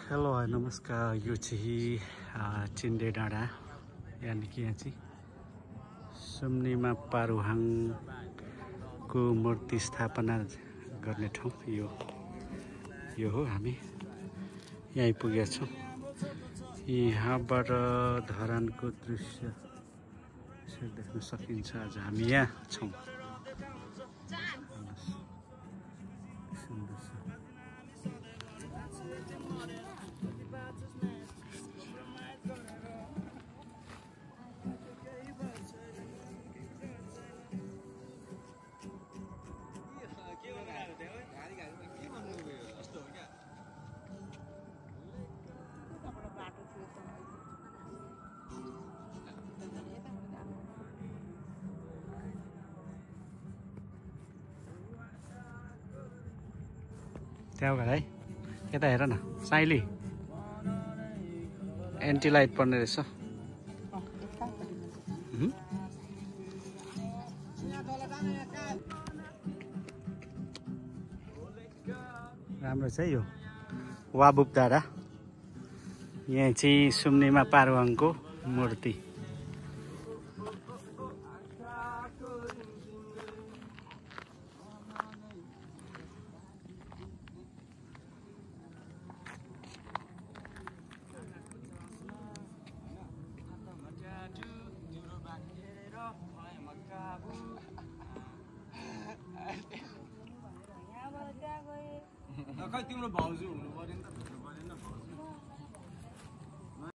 Hello नमस्कार। यो चाहिँ चिन्डे डाँडा यानि कि यहाँ चाहिँ सुम्निमा पारूहाङको मूर्ति स्थापना गर्ने ठाउँ यो हो। हामी यहाँ आइपुगेका छौँ। यहाँबाट धरानको दृश्य देख्न सकिन्छ। आज हामी यहाँ छौँ। त्यहाँ गएर है, यता हेर न साइली, एन्टी लाइट पर्ने रहेछ। राम्रो छ यो वाबुप डाँडा। यहाँ चाहिँ सुम्निमा पारूहाङको मूर्ति। खै तिम्रो भाउजू हुनु पर्यो नि त।